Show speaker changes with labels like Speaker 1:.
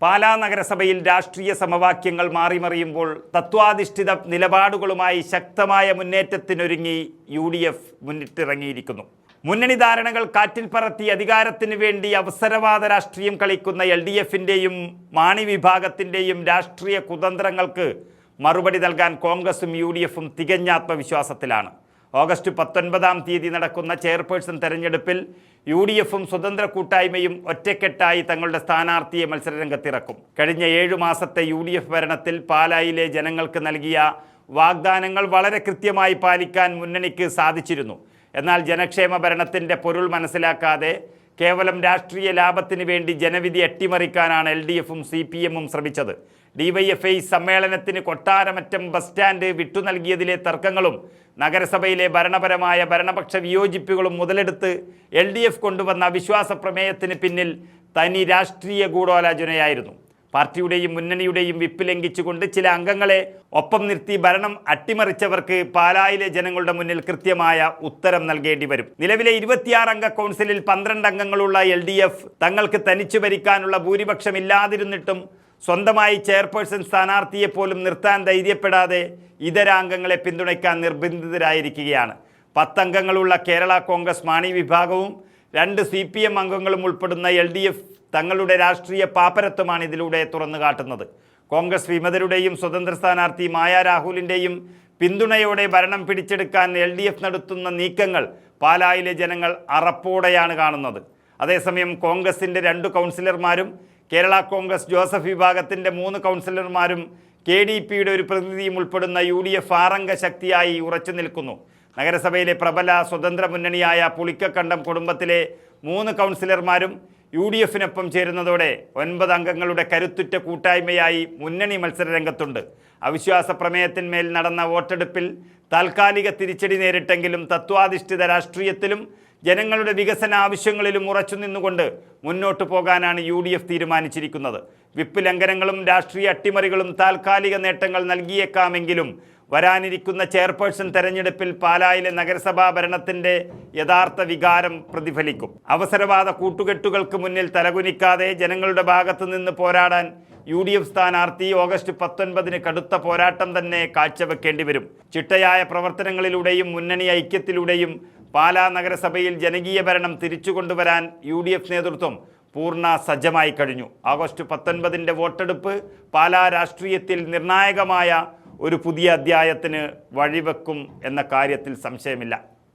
Speaker 1: പാലാ നഗരസഭയിൽ രാഷ്ട്രീയ സമവാക്യങ്ങൾ മാറിമറിയുമ്പോൾ തത്വാധിഷ്ഠിത നിലപാടുകളുമായി ശക്തമായ മുന്നേറ്റത്തിനൊരുങ്ങി UDF മുന്നിട്ടിറങ്ങിയിരിക്കുന്നു. മുന്നണി ധാരണകൾ കാറ്റിൽ പറത്തി അധികാരത്തിന് വേണ്ടി അവസരവാദ രാഷ്ട്രീയം കളിക്കുന്ന LDFിൻ്റെയും മാണി വിഭാഗത്തിൻ്റെയും രാഷ്ട്രീയ കുതന്ത്രങ്ങൾക്ക് മറുപടി നൽകാൻ കോൺഗ്രസും UDFും തികഞ്ഞ ആത്മവിശ്വാസത്തിലാണ്. ഓഗസ്റ്റ് 19-ാം തീയതി നടക്കുന്ന ചെയർപേഴ്സൺ തെരഞ്ഞെടുപ്പിൽ UDFും സ്വതന്ത്ര കൂട്ടായ്മയും ഒറ്റക്കെട്ടായി തങ്ങളുടെ സ്ഥാനാർത്ഥിയെ മത്സരരംഗത്തിറക്കും. കഴിഞ്ഞ 7 മാസത്തെ UDF ഭരണത്തിൽ പാലായിലെ ജനങ്ങൾക്ക് നൽകിയ വാഗ്ദാനങ്ങൾ വളരെ കൃത്യമായി പാലിക്കാൻ മുന്നണിക്ക് സാധിച്ചിരുന്നു. എന്നാൽ ജനക്ഷേമ ഭരണത്തിൻ്റെ പൊരുൾ മനസ്സിലാക്കാതെ കേവലം രാഷ്ട്രീയ ലാഭത്തിന് വേണ്ടി ജനവിധി അട്ടിമറിക്കാനാണ് LDFും CPMും ശ്രമിച്ചത്. DYFI സമ്മേളനത്തിന് കൊട്ടാരമറ്റം ബസ് സ്റ്റാൻഡ് വിട്ടു നൽകിയതിലെ തർക്കങ്ങളും നഗരസഭയിലെ ഭരണപരമായ ഭരണപക്ഷ വിയോജിപ്പുകളും മുതലെടുത്ത് LDF കൊണ്ടുവന്ന അവിശ്വാസ പ്രമേയത്തിന് പിന്നിൽ തനി രാഷ്ട്രീയ ഗൂഢാലോചനയായിരുന്നു. പാർട്ടിയുടെയും മുന്നണിയുടെയും വിപ്പ് ലംഘിച്ചുകൊണ്ട് ചില അംഗങ്ങളെ ഒപ്പം നിർത്തി ഭരണം അട്ടിമറിച്ചവർക്ക് പാലായിലെ ജനങ്ങളുടെ മുന്നിൽ കൃത്യമായ ഉത്തരം നൽകേണ്ടി വരും. നിലവിലെ 26 അംഗ കൗൺസിലിൽ 12 അംഗങ്ങളുള്ള LDF തങ്ങൾക്ക് തനിച്ചു ഭരിക്കാനുള്ള ഭൂരിപക്ഷമില്ലാതിരുന്നിട്ടും സ്വന്തമായി ചെയർപേഴ്സൺ സ്ഥാനാർത്ഥിയെ പോലും നിർത്താൻ ധൈര്യപ്പെടാതെ ഇതര അംഗങ്ങളെ പിന്തുണയ്ക്കാൻ നിർബന്ധിതരായിരിക്കുകയാണ്. 10 അംഗങ്ങളുള്ള കേരള കോൺഗ്രസ് മാണി വിഭാഗവും 2 CPM അംഗങ്ങളും ഉൾപ്പെടുന്ന LDF തങ്ങളുടെ രാഷ്ട്രീയ പാപ്പരത്വമാണ് ഇതിലൂടെ തുറന്നു കാട്ടുന്നത്. കോൺഗ്രസ് വിമതരുടെയും സ്വതന്ത്ര സ്ഥാനാർത്ഥി മായ രാഹുലിൻ്റെയും പിന്തുണയോടെ ഭരണം പിടിച്ചെടുക്കാൻ LDF നടത്തുന്ന നീക്കങ്ങൾ പാലായിലെ ജനങ്ങൾ അറപ്പോടെയാണ് കാണുന്നത്. അതേസമയം കോൺഗ്രസിൻ്റെ 2 കൗൺസിലർമാരും കേരള കോൺഗ്രസ് ജോസഫ് വിഭാഗത്തിൻ്റെ 3 കൗൺസിലർമാരും KDPയുടെ ഒരു പ്രതിനിധിയും ഉൾപ്പെടുന്ന UDF 6 അംഗ ശക്തിയായി ഉറച്ചു നിൽക്കുന്നു. നഗരസഭയിലെ പ്രബല സ്വതന്ത്ര മുന്നണിയായ പുളിക്കക്കണ്ടം കുടുംബത്തിലെ 3 കൗൺസിലർമാരും UDFിനൊപ്പം ചേരുന്നതോടെ 9 അംഗങ്ങളുടെ കരുത്തുറ്റ കൂട്ടായ്മയായി മുന്നണി മത്സരരംഗത്തുണ്ട്. അവിശ്വാസ പ്രമേയത്തിന്മേൽ നടന്ന വോട്ടെടുപ്പിൽ താൽക്കാലിക തിരിച്ചടി നേരിട്ടെങ്കിലും തത്വാധിഷ്ഠിത രാഷ്ട്രീയത്തിലും ജനങ്ങളുടെ വികസന ആവശ്യങ്ങളിലും ഉറച്ചു നിന്നുകൊണ്ട് മുന്നോട്ട് പോകാനാണ് UDF തീരുമാനിച്ചിരിക്കുന്നത്. വിപ്പ് ലംഘനങ്ങളും രാഷ്ട്രീയ അട്ടിമറികളും താൽക്കാലിക നേട്ടങ്ങൾ നൽകിയേക്കാമെങ്കിലും വരാനിരിക്കുന്ന ചെയർപേഴ്സൺ തെരഞ്ഞെടുപ്പിൽ പാലായിലെ നഗരസഭാ ഭരണത്തിൻ്റെ യഥാർത്ഥ വികാരം പ്രതിഫലിക്കും. അവസരവാദ കൂട്ടുകെട്ടുകൾക്ക് മുന്നിൽ തലകുനിക്കാതെ ജനങ്ങളുടെ ഭാഗത്തു നിന്ന് പോരാടാൻ UDF സ്ഥാനാർത്ഥി ഓഗസ്റ്റ് 19-ന് കടുത്ത പോരാട്ടം തന്നെ കാഴ്ചവെക്കേണ്ടി വരും. ചിട്ടയായ പ്രവർത്തനങ്ങളിലൂടെയും മുന്നണി ഐക്യത്തിലൂടെയും പാലാ നഗരസഭയിൽ ജനകീയ ഭരണം തിരിച്ചുകൊണ്ടുവരാൻ UDF നേതൃത്വം പൂർണ്ണ സജ്ജമായി കഴിഞ്ഞു. ഓഗസ്റ്റ് 19-ൻ്റെ വോട്ടെടുപ്പ് പാലാ രാഷ്ട്രീയത്തിൽ നിർണായകമായ ഒരു പുതിയ അധ്യായത്തിന് വഴിവെക്കും എന്ന കാര്യത്തിൽ സംശയമില്ല.